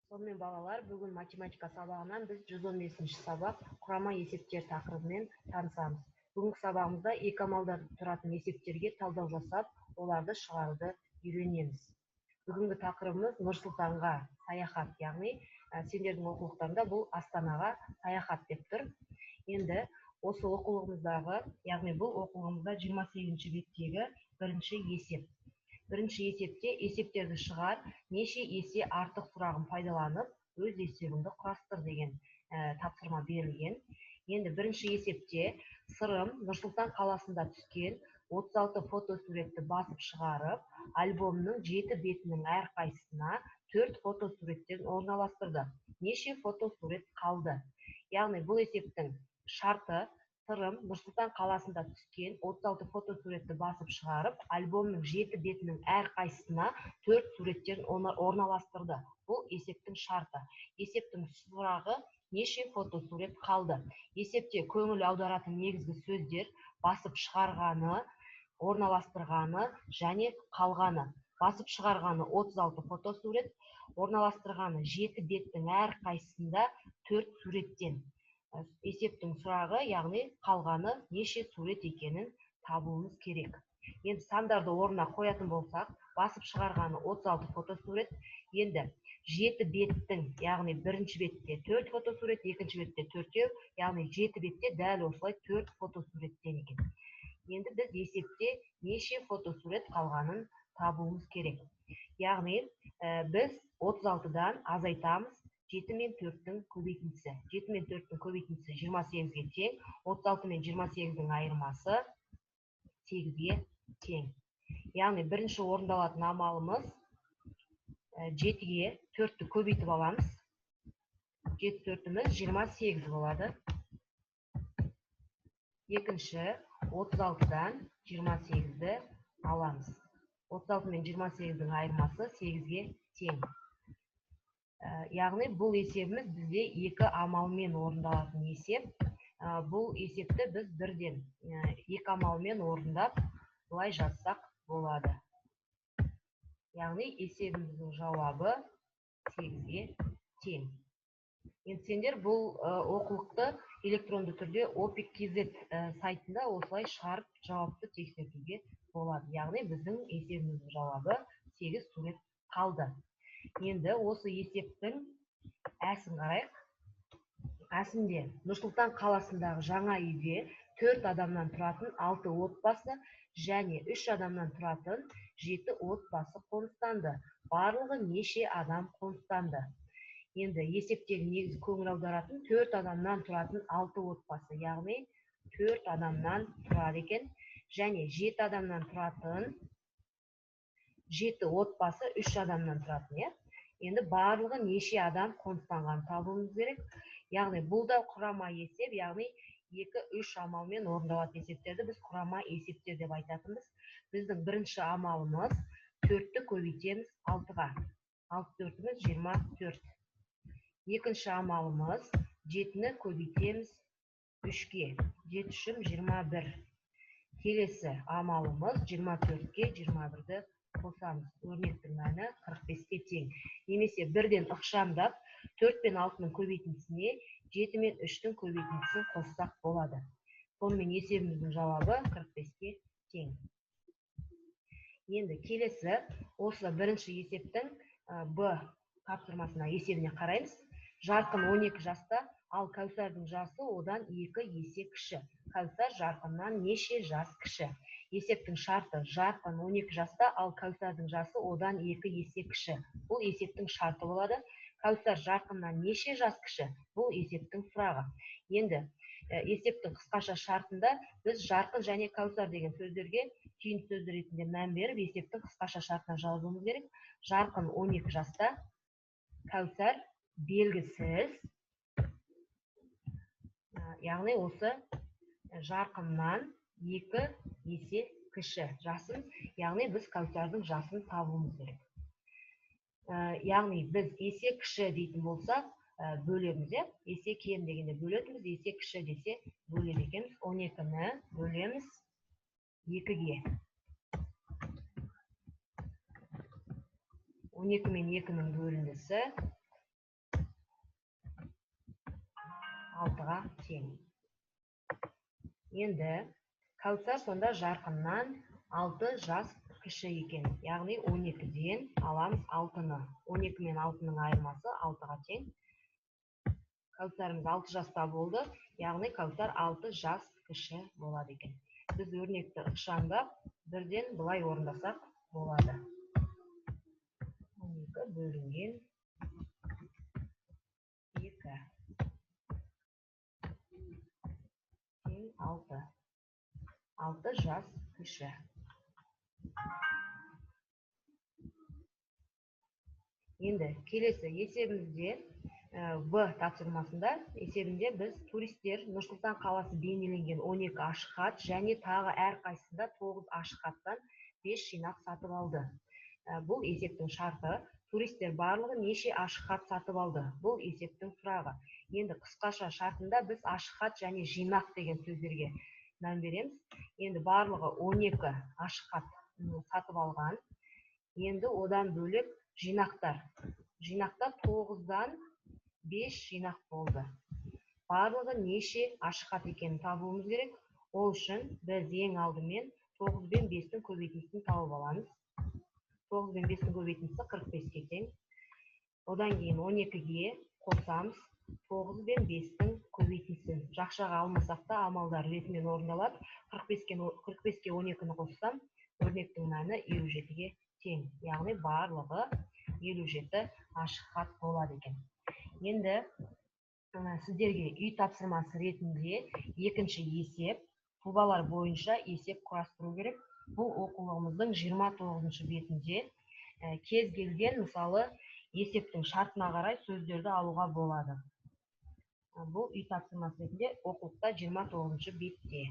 Сонымен балалар, бүгін математика сабағынан біз 115-ші сабақ құрама есептер тақырыбымен танысамыз. Бүгінгі сабағымызда екі амалдан тұратын есептерге талдау жасап, оларды шығаруды үйренеміз. Бүгінгі тақырыбымыз Нұр-Сұлтанға саяхат, яғни сендердің оқулықтарында бұл Астанаға саяхат деп тұр. Енді осы оқулығымыздағы, яғни бұл оқулығымызда 28-ші беттегі бірінші есеп. Бірінші есепте есептерді шығар, неше есе артық сұрағын пайдаланып, өз есебіңді құрастыр деген тапсырма берілген. Енді бірінші есепте сырым Нұр-Сұлтан қаласында түскен 36 фотосуретті басып шығарып, альбомның 7 бетінің әрқайсысына 4 фотосуреттен орналастырды. Неше фотосурет қалды? Яғни бұл есептің шарты: сырым Нұр-Сұлтан қаласында түскен 36 фотосуретті басып шығарып, альбомның 7 бетінің әрқайсысына 4 суреттен орналастырды. Бұл есептің шарты. Есептің сұрағы: неше фотосурет қалды? Есепте көңіл аударатын негізгі сөздер: басып шығарғаны, орналастырғаны және қалғаны. Басып шығарғаны 36 фотосурет, орналастырғаны 7 беттің әрқайсысында 4 суреттен. Есептің сұрағы, яғни қалғаны неше сурет екенін табуымыз керек. Енді сандарды орнына қоятын болсақ, басып шығарғаны 36 фотосурет, енді 7 беттің, яғни бірінші бетте 4 фотосурет, екінші бетте 4-еу, яғни 7 бетте дәл осылай 4 фотосуреттен екен. Енді біз есепте неше фотосурет қалғанын табуымыз керек. Яғни біз 36-дан азайтамыз, 7 мен 4-тің көбейтіндісі. 7 мен 4-тің көбейтіндісі 28-ге тең, 36 мен 28-дің айырмасы 8-ге тең. Яғни бірінші орындалатын амалымыз 7-ге 4-ті көбейтіп аламыз. 7 4-іміз 28 болады. Екінші 36-дан 28-ді аламыз. 36 мен 28-дің айырмасы 8-ге тең. Яғни бұл есебіміз бізде екі амалмен орындалатын есеп. Бұл есепті біз бірден екі амалмен орындап, бұлай жазсақ болады. Яғни есебіміздің жауабы 8-ге тең. Енді сендер бұл оқулықты электронды түрде OPIC.kz сайтында осылай шығарып жауапты тексертуге болады. Яғни біздің есебіміздің жауабы 8 сурет қалды. Енді осы есептің әсін қарайық. Әсінде Нұр-Сұлтан қаласындағы жаңа үйге 4 адамнан тұратын 6 отбасы және 3 адамнан тұратын 7 отбасы қоныстанды. Барлығы неше адам қоныстанды? Енді есептегі негізгі көңіл аударатын 4 адамнан тұратын 6 отбасы, яғни 4 адамнан тұрады екен, және 7 адамнан тұратын 7 отбасы 3 адамнан тұратын. Енді барлығы неше адам қоныстанған табуымыз керек. Яғни бұл да құрама есеп, яғни 2-3 амалмен орындалатын есептерді біз құрама есептер деп айтатынбыз. Біздің бірінші амалымыз 4-ті көбейтеміз 6-ға. 6 4-іміз 24. Екінші амалымыз 7-ні көбейтеміз 3-ге. 7 3-ім 21. Келесі амалымыз 24-ге 21-ді қосамыз. Өрнектің мәні 45-ке тең. Немесе бірден ықшамдап 4 пен 6-ның көбейтіндісіне 7 мен 3-тің көбейтіндісін қоссақ болады. Сонымен есебіміздің жауабы 45-ке тең. Енді келесі осы бірінші есептің Б тапсырмасына есебіне қараймыз. Жарқын 12 жаста, ал Кәусардың жасы одан 2 есе кіші. Кәусар Жарқыннан неше жас кіші? Есептің шарты: Жарқын 12 жаста, ал Кәусардың жасы одан 2 есе кіші. Бұл есептің шарты болады. Кәусар Жарқыннан неше жас кіші? Бұл есептің сұрағы. Енді есептің қысқаша шартында біз Жарқын және Кәусар деген сөздерге түйін сөздер ретінде мән беріп, есептің қысқаша шартына жазуымыз керек. Жарқын 12 жаста, Кәусар белгісіз. Яғни осы Жарқыннан 2 есе кіші жасын, яғни біз Кәусардың жасын табуымыз керек. Яғни біз есе кіші дейтін болсақ, бөлеміз, есе кем дегенде бөлетіміз, есе кіші десе бөледі екенбіз. 12-ні бөлеміз 2-ге. 12 мен 2-ның бөліндісі 6-ға тең. Енді Кәусар сонда Жарқыннан 6 жас кіші екен. Яғни 12-ден аламыз 6-ны. 12 мен 6-ның айырмасы 6-ға тең. Кәусарымыз 6 жаста болды. Яғни Кәусар 6 жас кіші болады екен. Біз өрнекті ықшамдап, бірден бұлай орындасақ болады. 12 бөлінген 2 тең 6. 6 жас кіші. Енді келесі есебімізде В тапсырмасында есебінде біз туристер Нұр-Сұлтан қаласы бейнеленген 12 ашық хат және тағы әрқайсысында 9 ашық хаттан 5 жинақ сатып алды. Бұл есептің шарты. Туристер барлығы неше ашық хат сатып алды? Бұл есептің сұрағы. Енді қысқаша шартында біз ашық хат және жинақ деген сөздерге мән береміз. Енді барлығы 12 ашық хат сатып алған. Енді одан бөлек жинақтар. Жинақта 9-дан 5 жинақ болды. Барлығы неше ашық хат екенін табуымыз керек. Ол үшін біз ең алдымен 9 бен 5-тің көбейтіндісін тауып аламыз. 9 бен 5-тің көбейтіндісі 45-ке тең. Одан кейін 12-ге қосамыз. 9 бен 5-тің көбейтіндісін жақшаға алмасақ та амалдар ретімен орындалады. 45-ке 12-ні қоссам, өрнектің мәні 57-ге тең. Яғни барлығы 57 ашық хат болады екен. Енді сіздерге үй тапсырмасы ретінде екінші есеп, тұлғалар бойынша есеп құрастыру керек. Бұл оқулығымыздың 29-шы бетінде кез келген мысалы есептің шартына қарай сөздерді алуға болады. Бұл үй тапсырмасы ретінде оқулықта 29-шы бетте.